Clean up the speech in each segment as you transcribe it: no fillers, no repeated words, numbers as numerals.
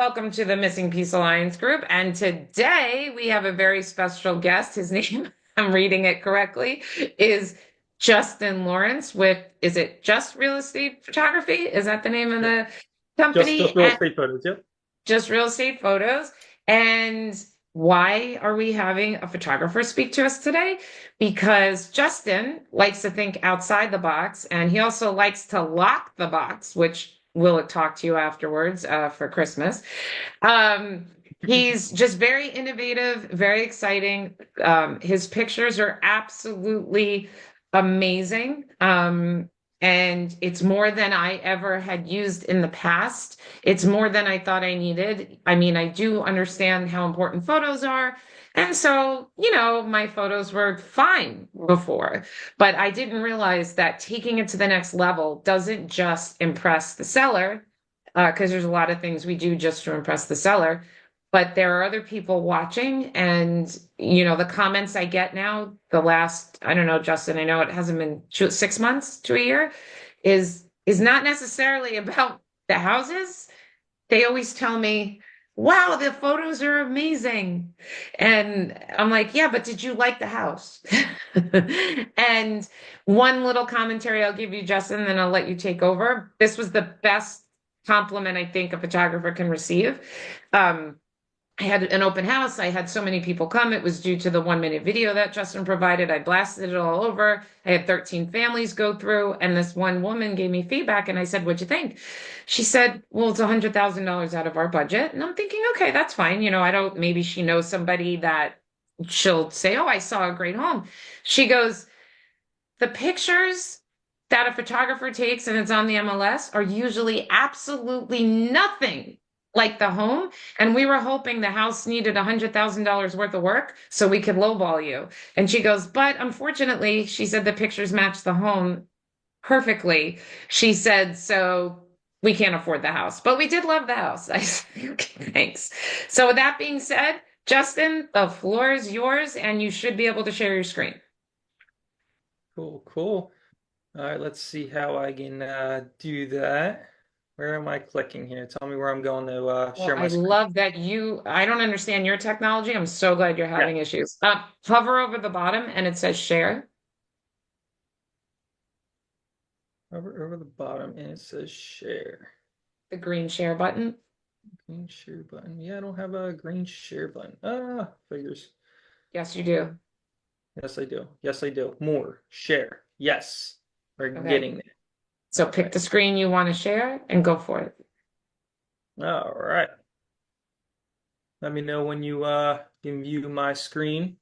welcome to the Missing Piece Alliance group. And today we have a very special guest. His name, I'm reading it correctly, is Justin Lawrence with, is it Just Real Estate Photography? Is that the name of Yep. the Just company? real And estate photos. Yep. Just Real Estate Photos. And why are we having a photographer speak to us today? Because Justin likes to think outside the box, and he also likes to lock the box, which we'll talk to you afterwards for Christmas. He's just very innovative, very exciting. His pictures are absolutely amazing. And it's more than I ever had used in the past. It's more than I thought I needed. I mean, I do understand how important photos are. And so, my photos were fine before, but I didn't realize that taking it to the next level doesn't just impress the seller, because there's a lot of things we do just to impress the seller. But there are other people watching, and the comments I get now, the last, I don't know, Justin, I know it hasn't been 6 months to a year, is not necessarily about the houses. They always tell me, wow, the photos are amazing. And I'm like, yeah, but did you like the house? And one little commentary I'll give you, Justin, then I'll let you take over. This was the best compliment I think a photographer can receive. Um, I had an open house. I had so many people come. It was due to the 1 minute video that Justin provided. I blasted it all over. I had 13 families go through, and this one woman gave me feedback, and I said, "What'd you think?" She said, "Well, it's $100,000 out of our budget." And I'm thinking, okay, that's fine. I don't, maybe she knows somebody that she'll say, "Oh, I saw a great home." She goes, "The pictures that a photographer takes and it's on the MLS are usually absolutely nothing like the home. And we were hoping the house needed $100,000 worth of work so we could lowball you." And she goes, "But unfortunately," she said, "the pictures match the home perfectly." She said, "So we can't afford the house, but we did love the house." I said, "Okay, thanks." So with that being said, Justin, the floor is yours, and you should be able to share your screen. Cool, cool. All right, let's see how I can do that. Where am I clicking here? Tell me where I'm going to Well, share I my screen. love that I don't understand your technology. I'm so glad you're Yeah, having issues. Hover over the bottom and it says share, over the bottom, and it says share. the green share button. Green share button. Yeah, I don't have a green share button. Ah, figures. Yes, you do. Yes, I do. Yes, I do. More. Share. Yes. We're Okay. getting there. So pick Okay. the screen you want to share and go for it. All right. Let me know when you can view my screen.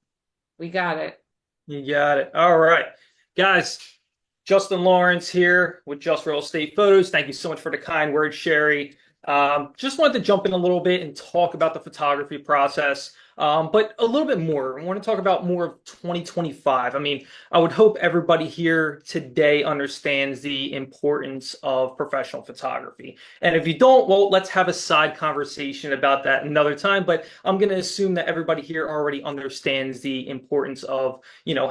We got it. You got it. All right. Guys, Justin Lawrence here with Just Real Estate Photos. Thank you so much for the kind words, Sherry. Just wanted to jump in a little bit and talk about the photography process, but a little bit more. I want to talk about more of 2025. I mean, I would hope everybody here today understands the importance of professional photography. And if you don't, well, let's have a side conversation about that another time. But I'm going to assume that everybody here already understands the importance of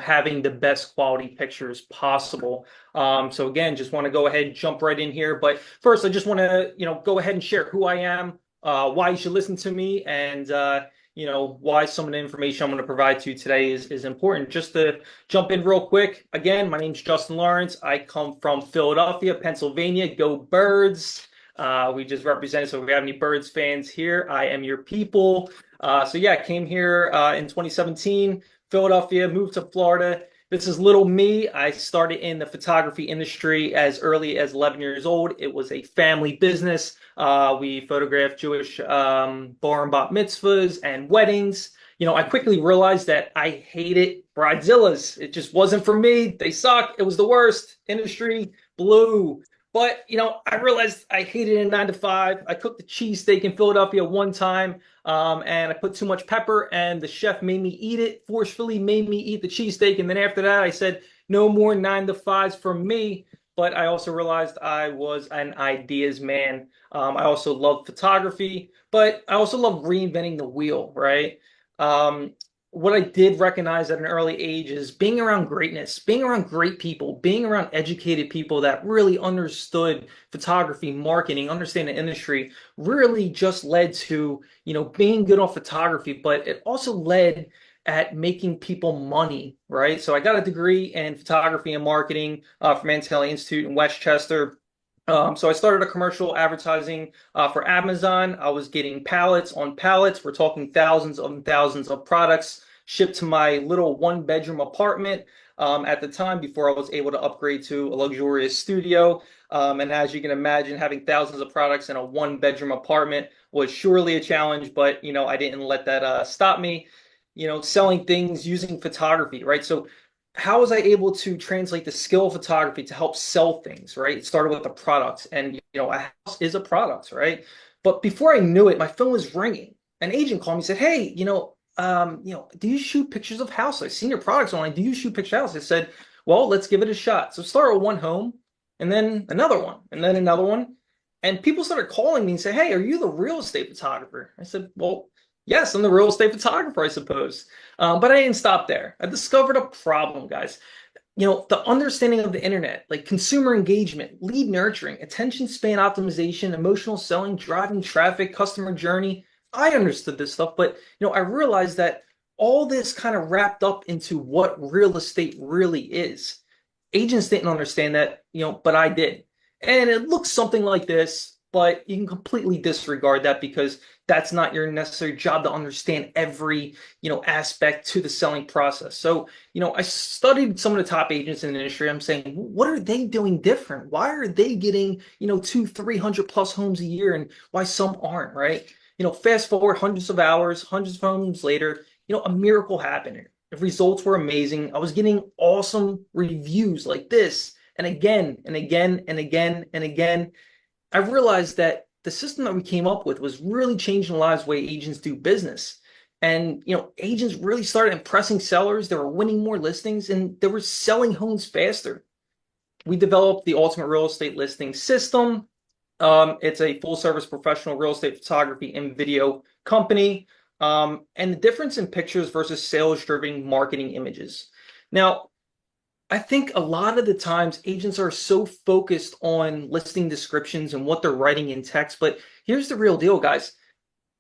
having the best quality pictures possible. So again, just want to go ahead and jump right in here. But first, I just want to, go ahead and share who I am, why you should listen to me, and why some of the information I'm going to provide to you today is important. Just to jump in real quick, again, my name's Justin Lawrence. I come from Philadelphia, Pennsylvania. Go Birds! We just represented, so if we have any Birds fans here, I am your people. So yeah, I came here in 2017. Philadelphia, moved to Florida. This is little me. I started in the photography industry as early as 11 years old. It was a family business. We photographed Jewish bar and bat mitzvahs and weddings. I quickly realized that I hated bridezillas. It just wasn't for me. They suck. It was the worst. Industry blew. But, I realized I hated a 9 to 5. I cooked the cheesesteak in Philadelphia one time, and I put too much pepper, and the chef made me eat it, forcefully made me eat the cheesesteak. And then after that, I said, no more 9 to 5s for me. But I also realized I was an ideas man. I also love photography, but I also love reinventing the wheel, right? Um, what I did recognize at an early age is being around greatness, being around great people, being around educated people that really understood photography, marketing, understand the industry, really just led to, being good on photography, but it also led at making people money, right? So I got a degree in photography and marketing from Antelli Institute in Westchester. So I started a commercial advertising for Amazon. I was getting pallets on pallets. We're talking thousands and thousands of products shipped to my little one-bedroom apartment at the time before I was able to upgrade to a luxurious studio. And as you can imagine, having thousands of products in a one-bedroom apartment was surely a challenge, but I didn't let that stop me. Selling things using photography, right? So how was I able to translate the skill of photography to help sell things, right? It started with a product, and a house is a product, right? But before I knew it, my phone was ringing. An agent called me and said, "Hey, do you shoot pictures of houses? I've seen your products online. Do you shoot pictures of houses?" I said, "Well, let's give it a shot." So start with one home, and then another one, and then another one. And people started calling me and say, "Hey, are you the real estate photographer?" I said, "Well, yes, I'm the real estate photographer, I suppose." But I didn't stop there. I discovered a problem, guys. The understanding of the internet, like consumer engagement, lead nurturing, attention span optimization, emotional selling, driving traffic, customer journey. I understood this stuff, but I realized that all this kind of wrapped up into what real estate really is. Agents didn't understand that, but I did. And it looks something like this, but you can completely disregard that because that's not your necessary job to understand every, aspect to the selling process. So, I studied some of the top agents in the industry. I'm saying, what are they doing different? Why are they getting, two, 300 plus homes a year and why some aren't, right? Fast forward hundreds of hours, hundreds of homes later, a miracle happened. The results were amazing. I was getting awesome reviews like this, and again and again and again and again. I realized that the system that we came up with was really changing the lives way agents do business. And agents really started impressing sellers. They were winning more listings and they were selling homes faster. We developed the ultimate real estate listing system. It's a full service professional real estate photography and video company. And the difference in pictures versus sales driven marketing images. Now, I think a lot of the times agents are so focused on listing descriptions and what they're writing in text. But here's the real deal, guys.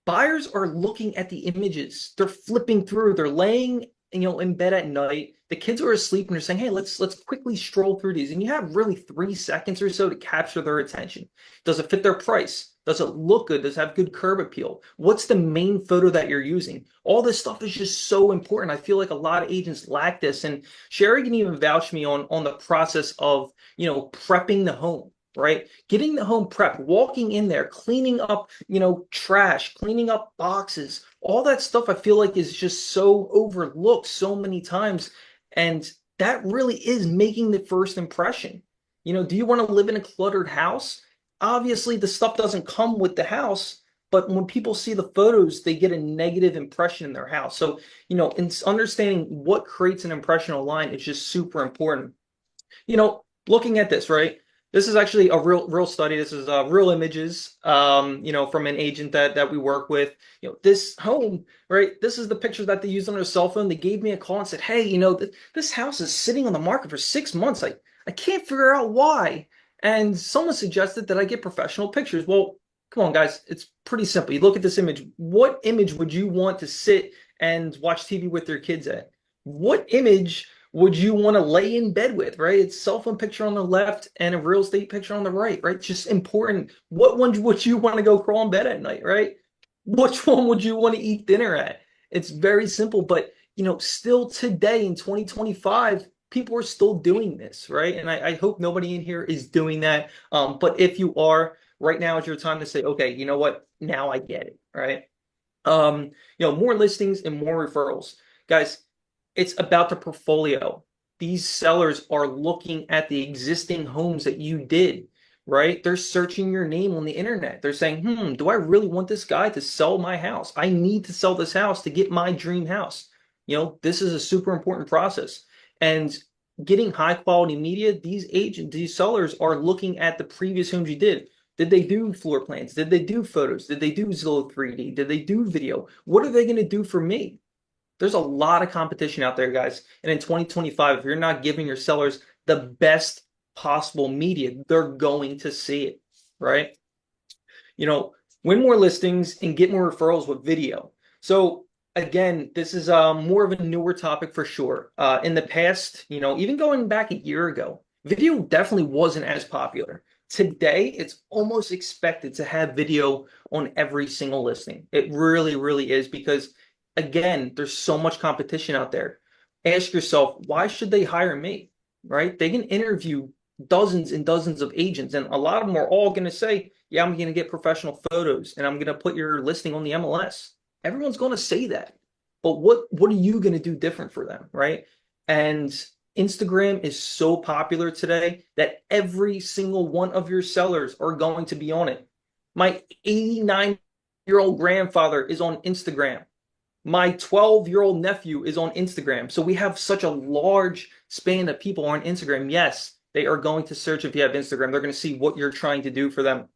Buyers are looking at the images. They're flipping through. They're laying, in bed at night. The kids are asleep and they're saying, "Hey, let's quickly stroll through these." And you have really 3 seconds or so to capture their attention. Does it fit their price? Does it look good? Does it have good curb appeal? What's the main photo that you're using? All this stuff is just so important. I feel like a lot of agents lack this. And Sherry can even vouch me on the process of, prepping the home, right? Getting the home prepped, walking in there, cleaning up, trash, cleaning up boxes, all that stuff I feel like is just so overlooked so many times. And that really is making the first impression. Do you want to live in a cluttered house? Obviously, the stuff doesn't come with the house, but when people see the photos, they get a negative impression in their house. So, in understanding what creates an impression online is just super important. Looking at this, right? This is actually a real study. This is real images, from an agent that we work with. This home, right? This is the picture that they used on their cell phone. They gave me a call and said, "Hey, this house is sitting on the market for 6 months. I can't figure out why." And someone suggested that I get professional pictures. Well, come on, guys. It's pretty simple. You look at this image. What image would you want to sit and watch TV with your kids at? What image would you want to lay in bed with, right? It's cell phone picture on the left and a real estate picture on the right, right? Just important. What one would you want to go crawl in bed at night, right? Which one would you want to eat dinner at? It's very simple, but still today in 2025, people are still doing this, right? And I hope nobody in here is doing that. But if you are, right now is your time to say, okay, you know what? Now I get it, right? More listings and more referrals. Guys, it's about the portfolio. These sellers are looking at the existing homes that you did, right? They're searching your name on the internet. They're saying, do I really want this guy to sell my house? I need to sell this house to get my dream house. This is a super important process. And getting high quality media, these sellers are looking at the previous homes you did. Did they do floor plans? Did they do photos? Did they do Zillow 3D? Did they do video? What are they going to do for me? There's a lot of competition out there, guys. And in 2025, if you're not giving your sellers the best possible media, they're going to see it, right? You know, win more listings and get more referrals with video. So again, this is more of a newer topic for sure. In the past, even going back a year ago, video definitely wasn't as popular. Today, it's almost expected to have video on every single listing. It really, really is because, again, there's so much competition out there. Ask yourself, why should they hire me? Right? They can interview dozens and dozens of agents, and a lot of them are all going to say, yeah, I'm going to get professional photos and I'm going to put your listing on the MLS. Everyone's going to say that. But what are you going to do different for them, right? And Instagram is so popular today that every single one of your sellers are going to be on it. My 89-year-old grandfather is on Instagram. My 12-year-old nephew is on Instagram. So we have such a large span of people on Instagram. Yes, they are going to search if you have Instagram. They're going to see what you're trying to do for them.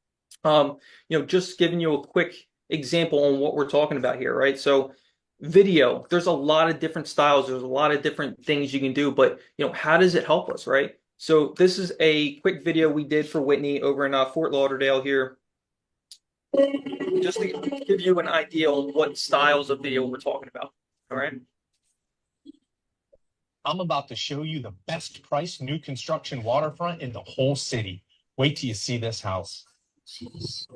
Just giving you a quick example on what we're talking about here, right? So video, there's a lot of different styles, there's a lot of different things you can do, but how does it help us, right? So this is a quick video we did for Whitney over in Fort Lauderdale here, just to give you an idea on what styles of video we're talking about. All right. I'm about to show you the best price new construction waterfront in the whole city. Wait till you see this house. He's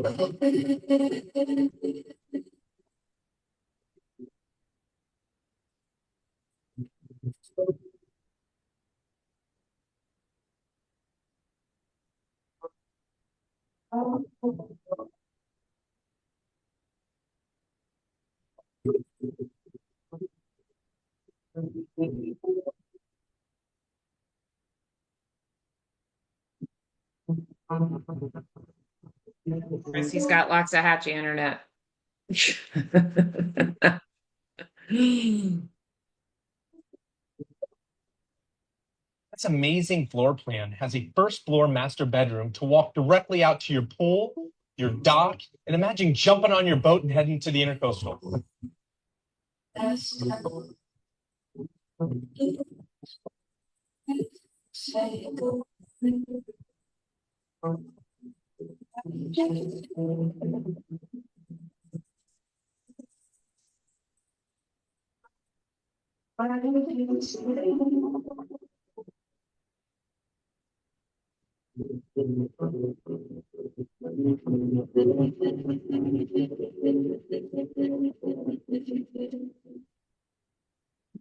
got lots of hatchy internet. This amazing floor plan has a first floor master bedroom to walk directly out to your pool, your dock, and imagine jumping on your boat and heading to the intercoastal.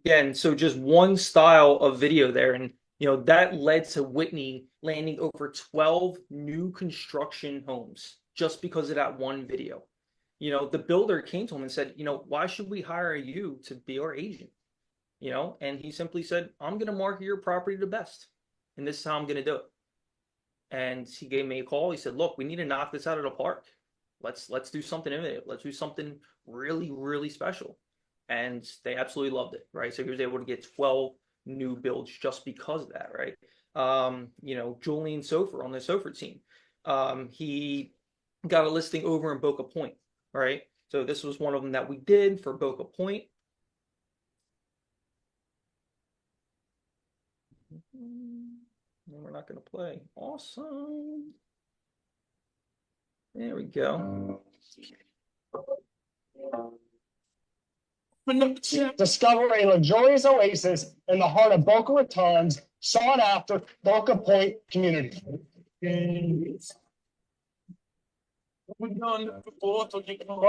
Again, so just one style of video there, and that led to Whitney landing over 12 new construction homes just because of that one video. The builder came to him and said, why should we hire you to be our agent? And he simply said, I'm going to market your property the best, and this is how I'm going to do it. And he gave me a call. He said, look, we need to knock this out of the park. Let's do something innovative. Let's do something really, really special. And they absolutely loved it, right? So he was able to get 12 new builds just because of that, right? Julian Sofer on the Sofer team, he got a listing over in Boca Point, right? So this was one of them that we did for Boca Point. We're not going to play. Awesome. There we go. Discover a luxurious oasis in the heart of Boca Raton's sought-after Boca Point community. From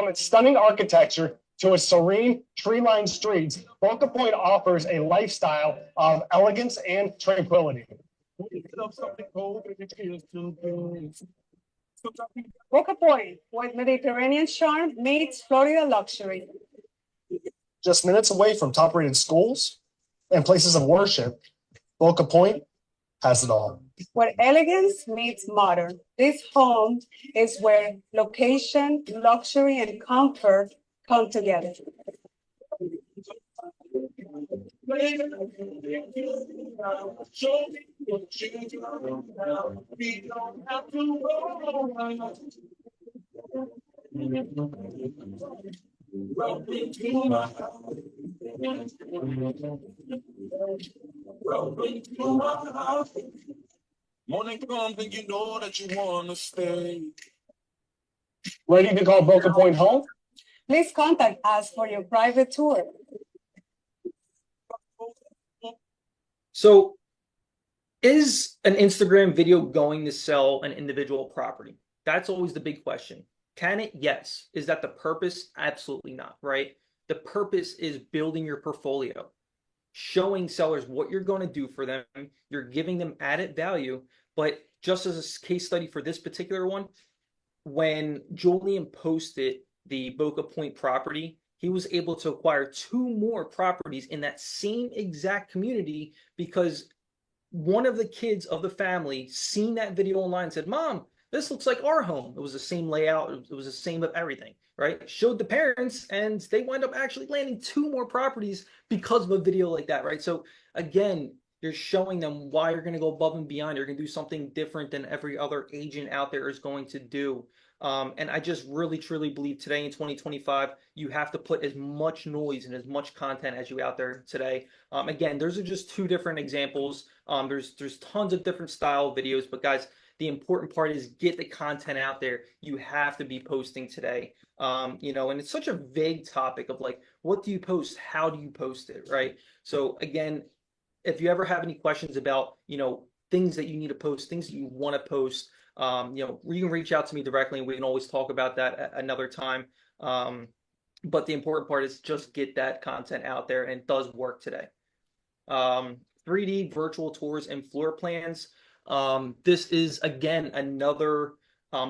its stunning architecture to its serene tree-lined streets, Boca Point offers a lifestyle of elegance and tranquility. Boca Point, with Mediterranean charm meets Florida luxury. Just minutes away from top-rated schools and places of worship, Boca Point has it all. Where elegance meets modern, this home is where location, luxury, and comfort come together. Morning comes and you know that you wanna stay. Ready to call Boca Point home? Please contact us for your private tour. So is an Instagram video going to sell an individual property? That's always the big question. Can it? Yes. Is that the purpose? Absolutely not, right? The purpose is building your portfolio, showing sellers what you're going to do for them. You're giving them added value. But just as a case study for this particular one, when Julian posted the Boca Point property, he was able to acquire 2 more properties in that same exact community because one of the kids of the family seen that video online and said, Mom, this looks like our home. It was the same layout. It was the same of everything, right? Showed the parents and they wind up actually landing 2 more properties because of a video like that, right? So again, you're showing them why you're going to go above and beyond. You're going to do something different than every other agent out there is going to do. And I just really, truly believe today in 2025, you have to put as much noise and as much content as you out there today. Again, those are just 2 different examples. There's tons of different style videos, but guys, the important part is get the content out there. You have to be posting today. And it's such a vague topic of like, what do you post? How do you post it, right? So again, if you ever have any questions about, things that you need to post, things that you want to post, you can reach out to me directly and we can always talk about that at another time. But the important part is just get that content out there, and it does work today. 3D virtual tours and floor plans. This is again another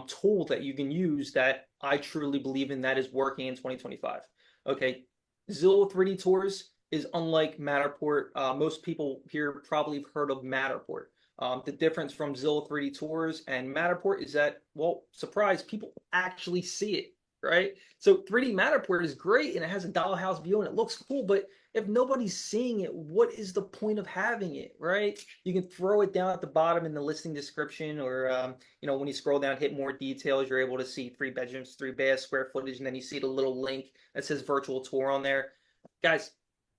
tool that you can use that I truly believe in that is working in 2025. Okay, Zillow 3D tours is unlike Matterport. Most people here probably have heard of Matterport. The difference from Zillow 3D tours and Matterport is that, well, surprise, people actually see it, right? So 3D Matterport is great and it has a dollhouse view and it looks cool, but if nobody's seeing it, what is the point of having it, right? You can throw it down at the bottom in the listing description, or when you scroll down, hit more details, you're able to see 3 bedrooms, 3 baths, square footage, and then you see the little link that says virtual tour on there. Guys,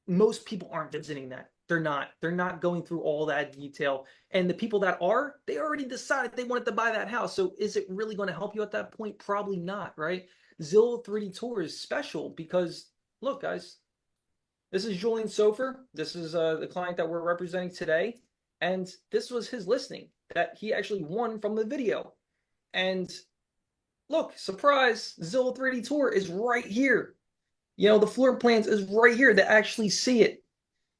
most people aren't visiting that. They're not going through all that detail. And the people that are, they already decided they wanted to buy that house. So is it really going to help you at that point? Probably not, right? Zillow 3D Tour is special because, look, guys, this is Julian Sofer. This is the client that we're representing today. And this was his listing that he actually won from the video. And look, surprise, Zillow 3D Tour is right here. The floor plans is right here to actually see it.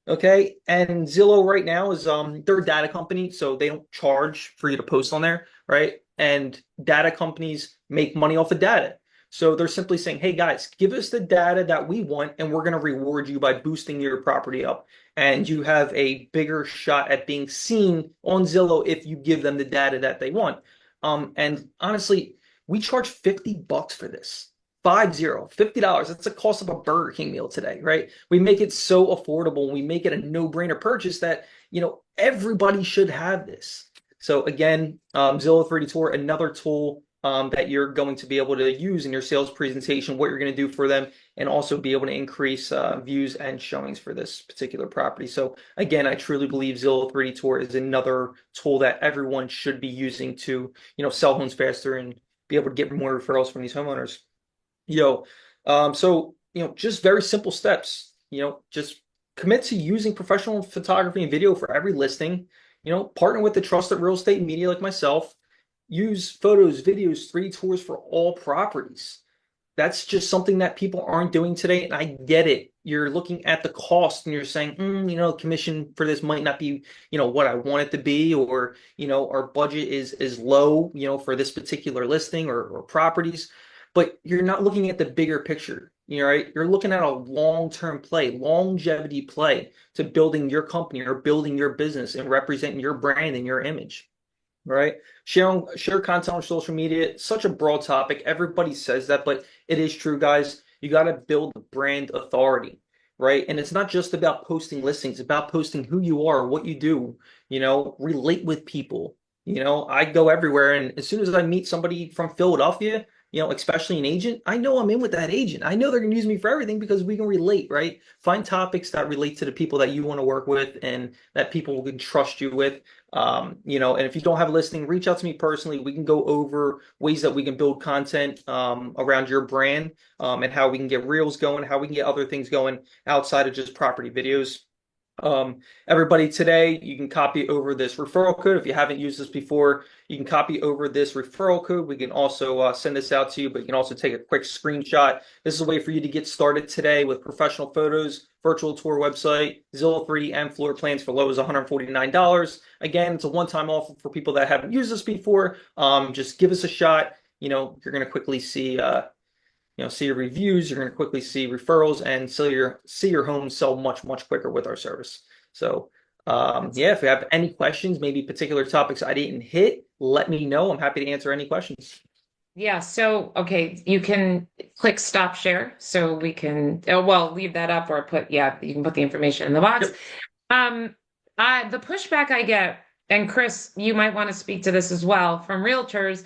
Okay, and Zillow right now is they're a data company, so they don't charge for you to post on there, right? And data companies make money off of data. So they're simply saying, hey guys, give us the data that we want, and we're going to reward you by boosting your property up. And you have a bigger shot at being seen on Zillow if you give them the data that they want. And honestly, we charge $50 for this. $50. That's the cost of a Burger King meal today, right? We make it so affordable. We make it a no-brainer purchase that, everybody should have this. So again, Zillow 3D Tour, another tool that you're going to be able to use in your sales presentation, what you're going to do for them, and also be able to increase views and showings for this particular property. So again, I truly believe Zillow 3D Tour is another tool that everyone should be using to, sell homes faster and be able to get more referrals from these homeowners. Just very simple steps. Just commit to using professional photography and video for every listing. Partner with the trusted real estate media like myself. Use photos, videos, 3D tours for all properties. That's just something that people aren't doing today, and I get it. You're looking at the cost and you're saying, commission for this might not be, what I want it to be, or our budget is low, for this particular listing or properties. But you're not looking at the bigger picture, right? You're looking at a long-term play, longevity play to building your company or building your business and representing your brand and your image, right? Share content on social media, such a broad topic. Everybody says that, but it is true, guys. You got to build brand authority, right? And it's not just about posting listings, it's about posting who you are, what you do, relate with people. I go everywhere, and as soon as I meet somebody from Philadelphia, especially an agent, I know I'm in with that agent. I know they're going to use me for everything because we can relate, right? Find topics that relate to the people that you want to work with and that people can trust you with. And if you don't have a listing, reach out to me personally. We can go over ways that we can build content around your brand, and how we can get reels going, how we can get other things going outside of just property videos. Everybody today, you can copy over this referral code. If you haven't used this before, you can copy over this referral code. We can also send this out to you, but you can also take a quick screenshot. This is a way for you to get started today with professional photos, virtual tour website, Zillow 3D, and floor plans for low as $149. Again, it's a one-time offer for people that haven't used this before. Just give us a shot. You're going to quickly see your reviews. You're going to quickly see referrals and see your home sell much, much quicker with our service. So, yeah, if you have any questions, maybe particular topics I didn't hit, let me know. I'm happy to answer any questions. Yeah, so okay, you can click stop share so we can leave that up or you can put the information in the box. Yep. The pushback I get, and Chris, you might want to speak to this as well, from realtors,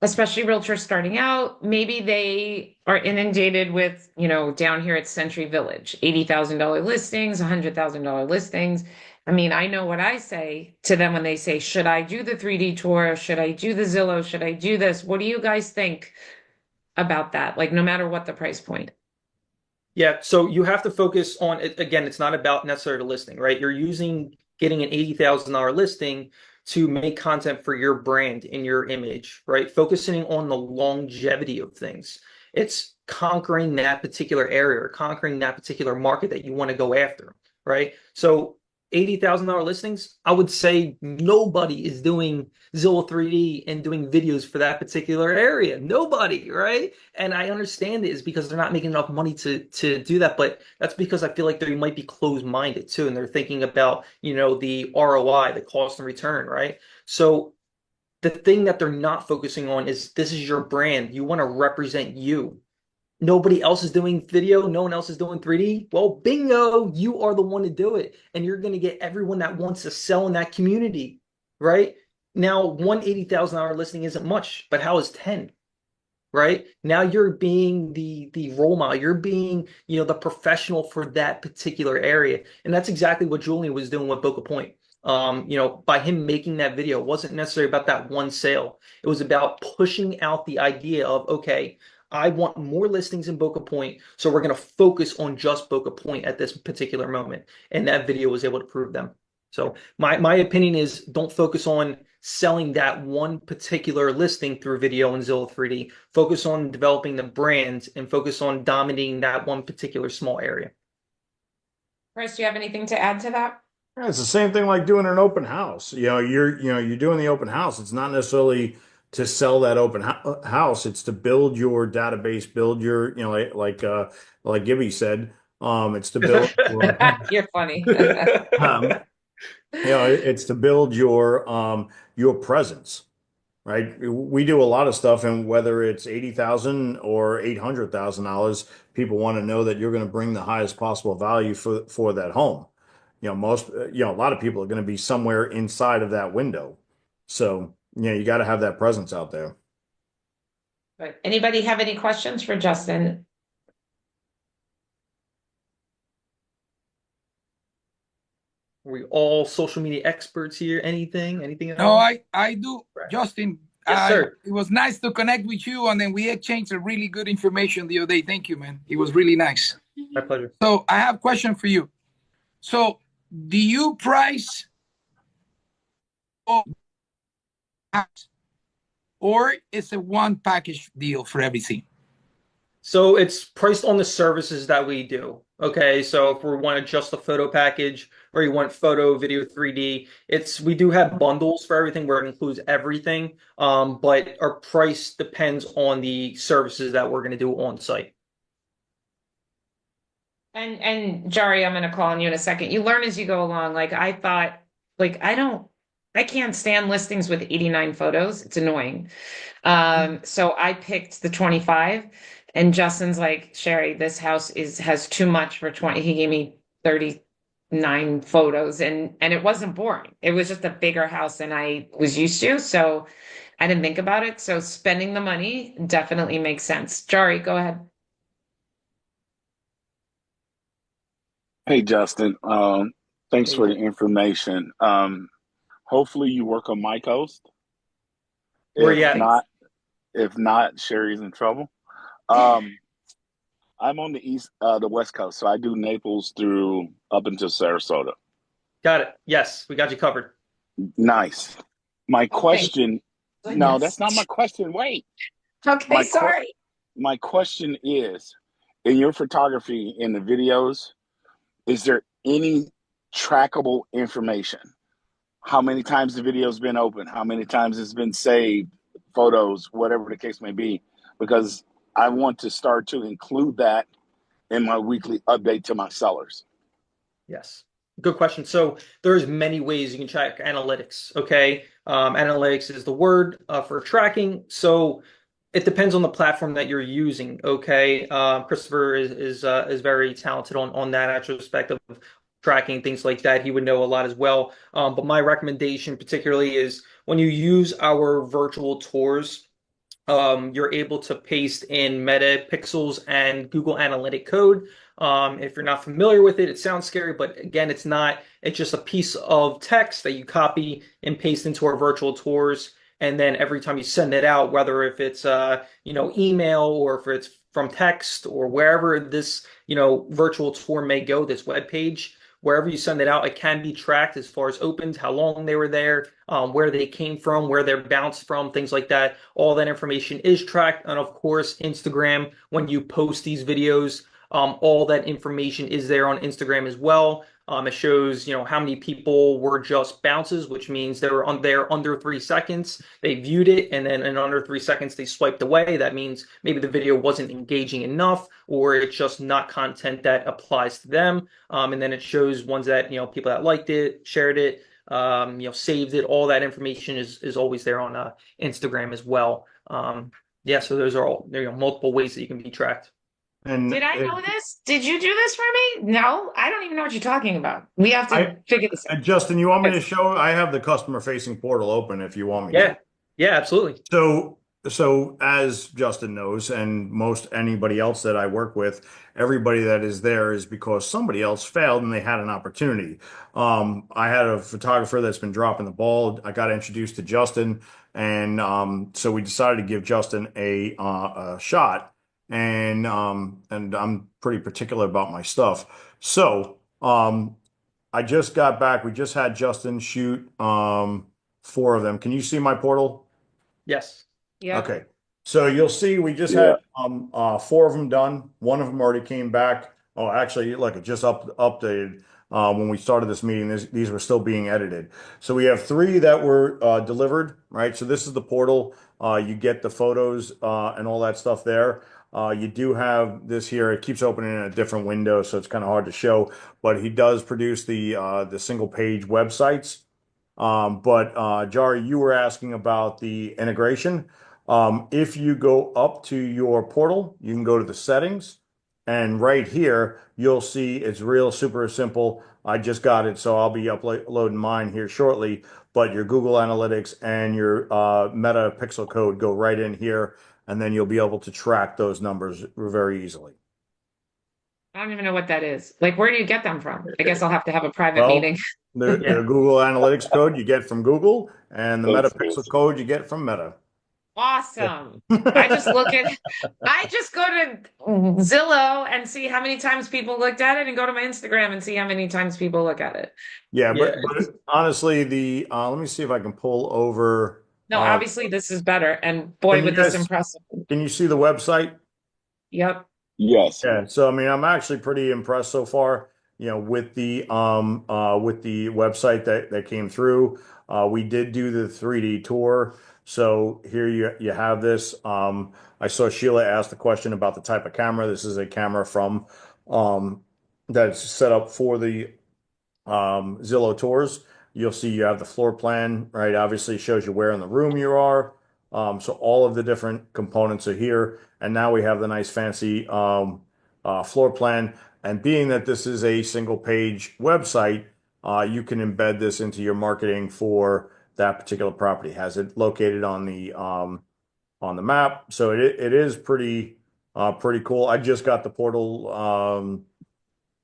especially realtors starting out, maybe they are inundated with, down here at Century Village, $80,000 listings, $100,000 listings. I mean, I know what I say to them when they say, should I do the 3D tour? Should I do the Zillow? Should I do this? What do you guys think about that? Like, no matter what the price point. Yeah, so you have to focus on it. Again, it's not about necessarily the listing, right? You're getting an $80,000 listing to make content for your brand and your image, right? Focusing on the longevity of things. It's conquering that particular area or conquering that particular market that you want to go after, right? So $80,000 listings, I would say nobody is doing Zillow 3D and doing videos for that particular area. Nobody, right? And I understand it is because they're not making enough money to do that, but that's because I feel like they might be closed-minded too, and they're thinking about, the ROI, the cost and return, right? So the thing that they're not focusing on is this is your brand. You want to represent you. Nobody else is doing video, no one else is doing 3D. Well, bingo, you are the one to do it. And you're going to get everyone that wants to sell in that community, right? Now, one $80,000 listing isn't much, but how is 10? Right? Now you're being the role model. You're being, the professional for that particular area. And that's exactly what Julian was doing with Boca Point. By him making that video, it wasn't necessarily about that one sale. It was about pushing out the idea of, okay, I want more listings in Boca Point, so we're going to focus on just Boca Point at this particular moment. And that video was able to prove them. So my opinion is don't focus on selling that one particular listing through video and Zillow 3D. Focus on developing the brand and focus on dominating that one particular small area. Chris, do you have anything to add to that? Yeah, it's the same thing like doing an open house. You're doing the open house. It's not necessarily to sell that open house. It's to build your database, build your, like Gibby said, it's to build You're funny. it's to build your presence, right? We do a lot of stuff, and whether it's 80,000 or $800,000, people want to know that you're going to bring the highest possible value for that home. A lot of people are going to be somewhere inside of that window. So, you got to have that presence out there. Right. Anybody have any questions for Justin? Are we all social media experts here? Anything at No, all? I do. Right. Justin, Yes, sir. it was nice to connect with you, and then we exchanged a really good information the other day. Thank you, man. It was really nice. My pleasure. So I have a question for you. So do you price or it's a one package deal for everything? So it's priced on the services that we do. Okay, so if we want just a photo package or you want photo, video, 3D, we do have bundles for everything where it includes everything. But our price depends on the services that we're going to do on site. And Jari, I'm going to call on you in a second. You learn as you go along. Like I thought, I can't stand listings with 89 photos. It's annoying. So I picked the 25. And Justin's like, Sherry, this house has too much for 20. He gave me 39 photos and it wasn't boring. It was just a bigger house than I was used to. So I didn't think about it. So spending the money definitely makes sense. Jari, go ahead. Hey, Justin. Thanks Hey, for the information. Hopefully you work on my coast. where you If at? Thanks. not, if not, Sherry's in trouble. Um, I'm on the West Coast, so I do Naples through up until Sarasota. Got it. Yes, we got you covered. Nice. My Oh, thank question, no, goodness. that's not my question. Wait. Okay, My que sorry. my question is, in your photography in the videos, is there any trackable information? How many times the video's been open? How many times it's been saved? Photos, whatever the case may be, because I want to start to include that in my weekly update to my sellers. Yes. Good question. So there's many ways you can track analytics. Okay. Analytics is the word for tracking. So it depends on the platform that you're using. Okay. Christopher is very talented on that aspect of tracking things like that. He would know a lot as well. But my recommendation particularly is when you use our virtual tours, you're able to paste in Meta Pixels and Google Analytic code. If you're not familiar with it, it sounds scary, but again, it's not. It's just a piece of text that you copy and paste into our virtual tours. And then every time you send it out, whether if it's email or if it's from text or wherever this virtual tour may go, this web page, wherever you send it out, it can be tracked as far as opens, how long they were there, where they came from, where they're bounced from, things like that. All that information is tracked. And of course, Instagram, when you post these videos, all that information is there on Instagram as well. It shows, how many people were just bounces, which means they were on there under 3 seconds. They viewed it, and then in under 3 seconds, they swiped away. That means maybe the video wasn't engaging enough, or it's just not content that applies to them. And then it shows ones that, people that liked it, shared it, saved it. All that information is always there on Instagram as well. Yeah, so those are all there, multiple ways that you can be tracked. Did And I know this? Did you do this for me? No, I don't even know what you're talking about. We have to I, figure this out. Justin, you want me to Yes. show? I have the customer facing portal open if you want me to. Yeah, yeah, absolutely. So as Justin knows, and most anybody else that I work with, everybody that is there is because somebody else failed and they had an opportunity. I had a photographer that's been dropping the ball. I got introduced to Justin, and so we decided to give Justin a shot. And I'm pretty particular about my stuff. So I just got back. We just had Justin shoot four of them. Can you see my portal? Yes. Yep. Okay. So you'll see we just had Yeah. four of them done. One of them already came back. Oh, actually, look, it just updated when we started this meeting. These were still being edited. So we have three that were delivered, right? So this is the portal. You get the photos and all that stuff there. You do have this here. It keeps opening in a different window, so it's kind of hard to show. But he does produce the single page websites. But Jari, you were asking about the integration. If you go up to your portal, you can go to the settings, and right here you'll see it's real super simple. I just got it, so I'll be uploading mine here shortly. But your Google Analytics and your Meta Pixel code go right in here, and then you'll be able to track those numbers very easily. I don't even know what that is. Like, where do you get them from? I guess I'll have to have a private Well, meeting. the Yeah. Google Analytics code you get from Google, and the Meta That's Pixel this. code you get from Meta. Awesome. I just look at, I just go to Zillow and see how many times people looked at it and go to my Instagram and see how many times people look at it. Yeah, Yeah. but honestly, the let me see if I can pull over. No, obviously this is better. And boy, Can you with this guys impressive. can you see the website? Yep. Yes. Yeah, so I mean, I'm actually pretty impressed so far, with the website that came through. We did do the 3D tour. So here you have this. I saw Sheila ask the question about the type of camera. This is a camera from that's set up for the Zillow tours. You'll see you have the floor plan, right? Obviously, it shows you where in the room you are. So all of the different components are here. And now we have the nice fancy floor plan. And being that this is a single page website, you can embed this into your marketing for that particular property, has it located on the map. So it is pretty cool. I just got the portal.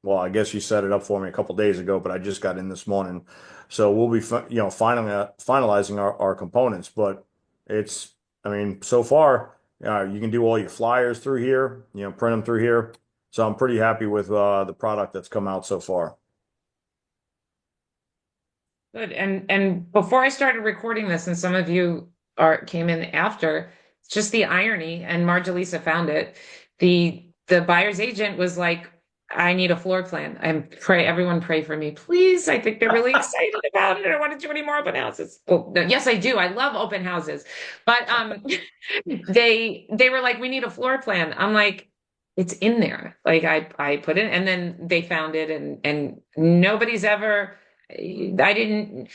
Well, I guess you set it up for me a couple days ago, but I just got in this morning. So we'll be finalizing our components. But it's, I mean, so far, you can do all your flyers through here, print them through here. So I'm pretty happy with the product that's come out so far. Good. And before I started recording this, and some of you came in after, it's just the irony, and Marjalisa found it. The buyer's agent was like, I need a floor plan. And everyone pray for me, please. I think they're really excited about it. I don't want to do any more open houses. Well, no, yes, I do. I love open houses. But they were like, we need a floor plan. I'm like, it's in there. Like I put it, and then they found it, and nobody's ever. I didn't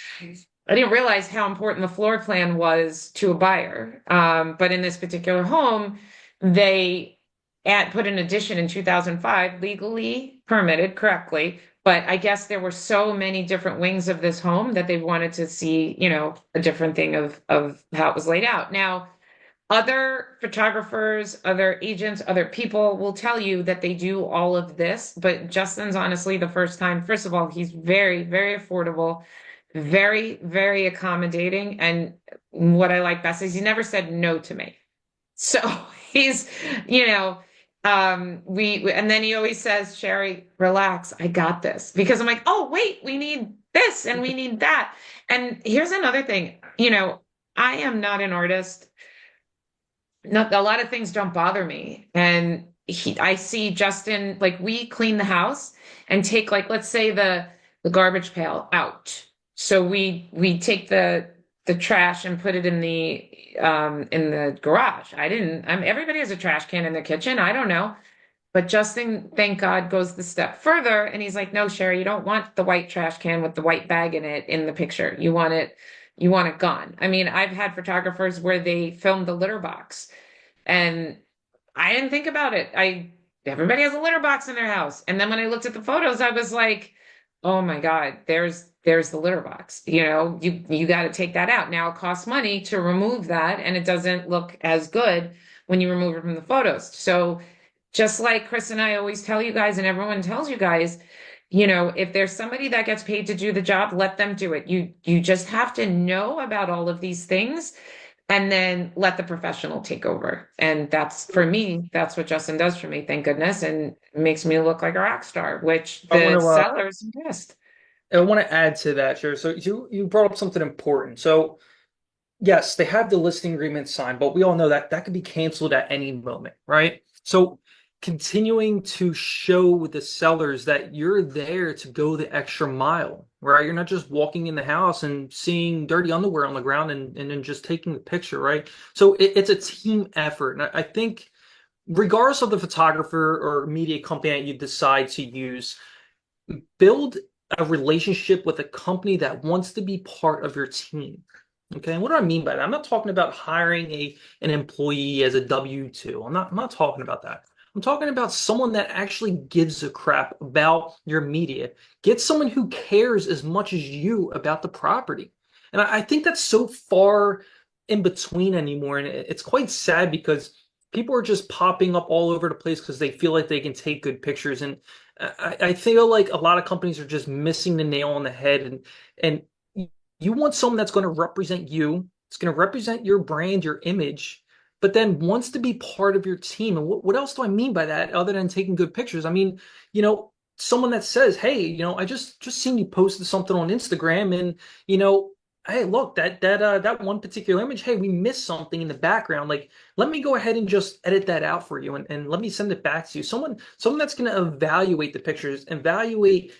realize how important the floor plan was to a buyer. But in this particular home, they put an addition in 2005, legally permitted correctly. But I guess there were so many different wings of this home that they wanted to see, a different thing of how it was laid out. Now, other photographers, other agents, other people will tell you that they do all of this, but Justin's honestly the first time. First of all, he's very, very affordable, very, very accommodating. And what I like best is he never said no to me. So he's, and then he always says, Sherry, relax, I got this. Because I'm like, oh, wait, we need this and we need that. And here's another thing, I am not an artist. Not a lot of things don't bother me. And I see Justin, like we clean the house and take like, let's say the garbage pail out. So we take the trash and put it in the garage. Everybody has a trash can in their kitchen. I don't know. But Justin, thank God, goes the step further. And he's like, no, Sherry, you don't want the white trash can with the white bag in it in the picture. You want it gone. I mean, I've had photographers where they filmed the litter box and I didn't think about it. Everybody has a litter box in their house. And then when I looked at the photos, I was like, oh my God, there's the litter box. You got to take that out. Now it costs money to remove that, and it doesn't look as good when you remove it from the photos. So just like Chris and I always tell you guys, and everyone tells you guys, if there's somebody that gets paid to do the job, let them do it. You just have to know about all of these things and then let the professional take over. And that's for me, that's what Justin does for me, thank goodness, and makes me look like a rock star, which the sellers impressed. I want to add to that, Sure. So you brought up something important. So yes, they have the listing agreement signed, but we all know that could be canceled at any moment, right? So continuing to show the sellers that you're there to go the extra mile, right? You're not just walking in the house and seeing dirty underwear on the ground and then just taking the picture, right? So it's a team effort. And I think regardless of the photographer or media company that you decide to use, build a relationship with a company that wants to be part of your team. Okay, and what do I mean by that? I'm not talking about hiring an employee as a W-2. I'm not talking about that. I'm talking about someone that actually gives a crap about your media. Get someone who cares as much as you about the property. And I think that's so far in between anymore. And it's quite sad because people are just popping up all over the place because they feel like they can take good pictures. And I feel like a lot of companies are just missing the nail on the head. And you want someone that's going to represent you. It's going to represent your brand, your image, but then wants to be part of your team. And what else do I mean by that other than taking good pictures? I mean, someone that says, hey, I just seen you posted something on Instagram and, hey, look, that one particular image, hey, we missed something in the background. Like, let me go ahead and just edit that out for you and let me send it back to you. Someone that's going to evaluate the pictures, evaluate,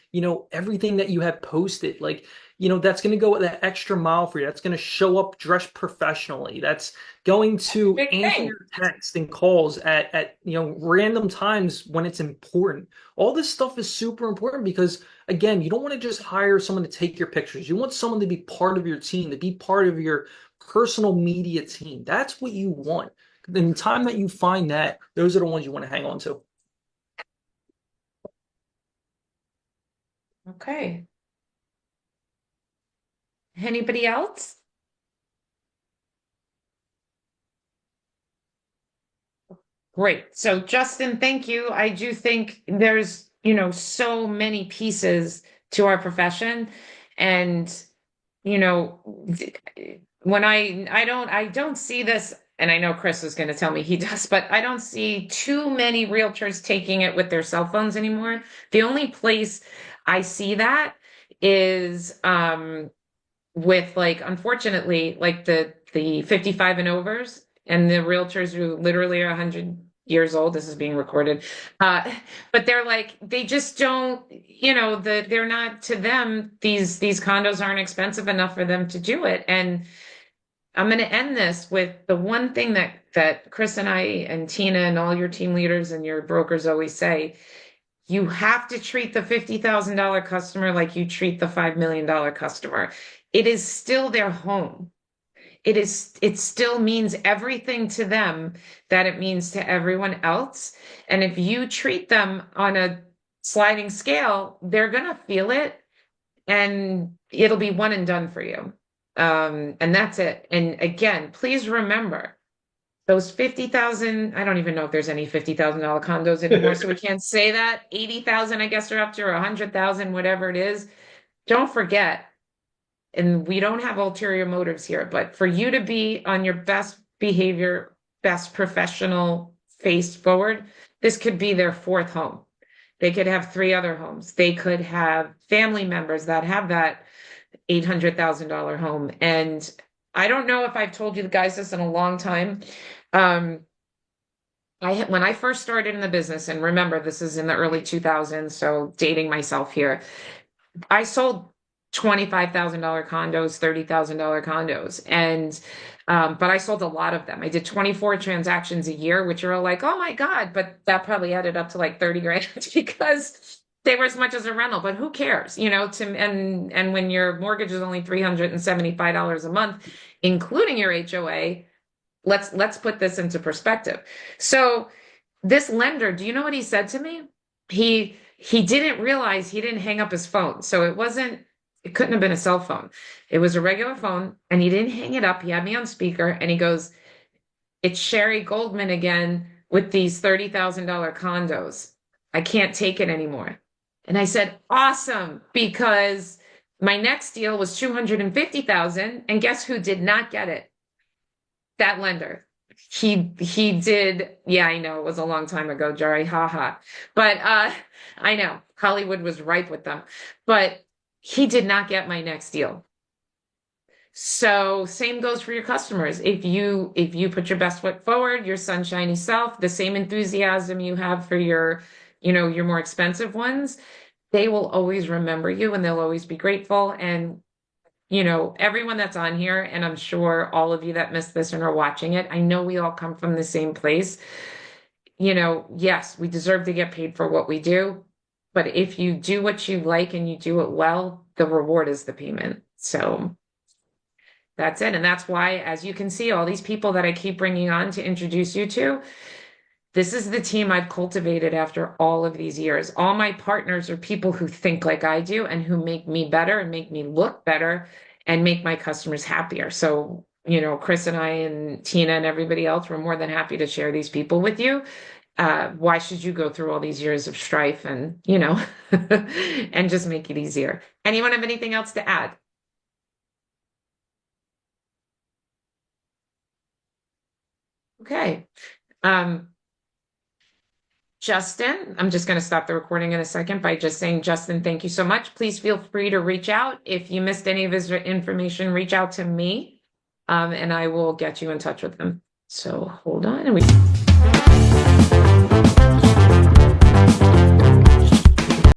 everything that you have posted. Like, that's going to go that extra mile for you. That's going to show up dressed professionally. That's going to answer your text and calls at random times when it's important. All this stuff is super important because, again, you don't want to just hire someone to take your pictures. You want someone to be part of your team, to be part of your personal media team. That's what you want. In the time that you find that, those are the ones you want to hang on to. Okay. Anybody else? Great. So Justin, thank you. I do think there's, you know, so many pieces to our profession. And, you know, when I don't see this, and I know Chris is going to tell me he does, but I don't see too many realtors taking it with their cell phones anymore. The only place I see that is with like unfortunately like the 55 and overs and the realtors who literally are 100 years old. This is being recorded. But they're like they just don't, you know, they're not, to them these condos aren't expensive enough for them to do it. And I'm going to end this with the one thing that Chris and I and Tina and all your team leaders and your brokers always say: you have to treat the $50,000 customer like you treat the $5 million customer. It is still their home. It still means everything to them that it means to everyone else. And if you treat them on a sliding scale, they're gonna feel it and it'll be one and done for you. And that's it. And again, please remember those 50,000, I don't even know if there's any $50,000 condos anymore, so we can't say that. 80,000, I guess they're up to, or 100,000, whatever it is. Don't forget, and we don't have ulterior motives here, but for you to be on your best behavior, best professional face forward, this could be their fourth home. They could have three other homes. They could have family members that have that $800,000 home. And I don't know if I've told you guys this in a long time. When I first started in the business, and remember, this is in the early 2000s, so dating myself here, I sold $25,000 condos, $30,000 condos. And, but I sold a lot of them. I did 24 transactions a year, which are all like, oh my God, but that probably added up to like 30 grand because they were as much as a rental, but who cares, you know, and when your mortgage is only $375 a month, including your HOA, let's put this into perspective. So this lender, do you know what he said to me? He didn't realize he didn't hang up his phone. So it couldn't have been a cell phone. It was a regular phone and he didn't hang it up. He had me on speaker and he goes, it's Sherry Goldman again with these $30,000 condos. I can't take it anymore. And I said, awesome, because my next deal was 250,000 and guess who did not get it? That lender. He did. Yeah, I know it was a long time ago, Jerry. Haha. But I know Hollywood was ripe with them. But he did not get my next deal. So same goes for your customers. If you put your best foot forward, your sunshiny self, the same enthusiasm you have for your, you know, your more expensive ones, they will always remember you and they'll always be grateful. And you know, everyone that's on here, and I'm sure all of you that missed this and are watching it, I know we all come from the same place. You know, yes, we deserve to get paid for what we do, but if you do what you like and you do it well, the reward is the payment. So that's it. And that's why, as you can see, all these people that I keep bringing on to introduce you to, this is the team I've cultivated after all of these years. All my partners are people who think like I do and who make me better and make me look better and make my customers happier. So, you know, Chris and I and Tina and everybody else, we're more than happy to share these people with you. Why should you go through all these years of strife and, you know, and just make it easier? Anyone have anything else to add? Okay. Justin, I'm just going to stop the recording in a second by just saying, Justin, thank you so much. Please feel free to reach out. If you missed any of his information, reach out to me, and I will get you in touch with him. So hold on. And we